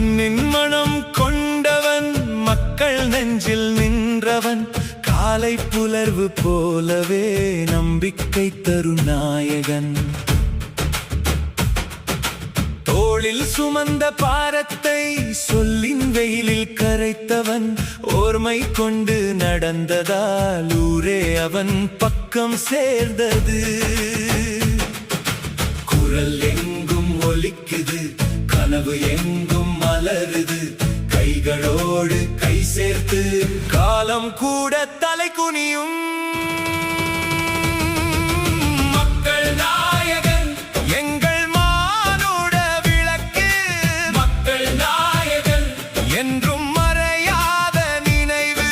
மண்ணின் மனம் கொண்டவன், மக்கள் நெஞ்சில் நின்றவன், காலை புலர்வு போலவே நம்பிக்கை தரும் நாயகன். தோளில் சுமந்த பாரத்தை சொல்லின் வெயிலில் கரைத்தவன், ஓர்மை கொண்டு நடந்ததால் ஊரே அவன் பக்கம் சேர்ந்தது. குரல் எங்கும் ஒலிக்குது, கனவு எங்கும் மலருது, கைகளோடு கை சேர்த்து காலம் கூட தலை குனியும். மக்கள் நாயகன் எங்கள் மானுட விளக்கு, மக்கள் நாயகன் என்றும் மறையாத நினைவு.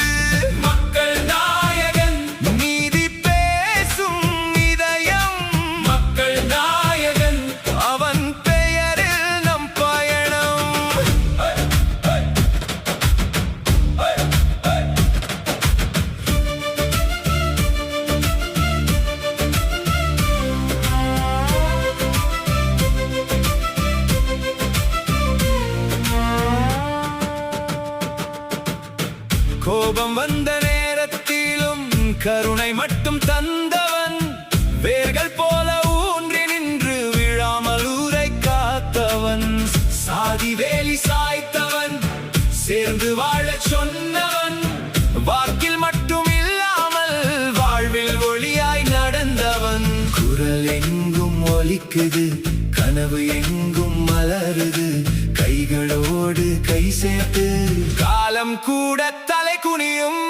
மக்கள் நாயகன் நீதி பேசும் இதயம், மக்கள் நாயகன் அவன் பெயரில் நம் பயணம். கோபம் வந்த நேரத்திலும் கருணை மட்டும் தந்தவன், வேர்கள் போல ஊன்றி நின்று விழாமல் ஊரை காத்தவன். சாதி வேலி சாய்த்தவன், சேர்ந்து வாழச் சொன்னவன், வாக்கில் மட்டும் இல்லாமல் வாழ்வில் ஒளியாய் நடந்தவன். குரல் எங்கும் ஒலிக்குது, கனவு எங்கும் மலருது, கைகளோடு கை சேர்த்து காலம் கூட தலை குனியும்.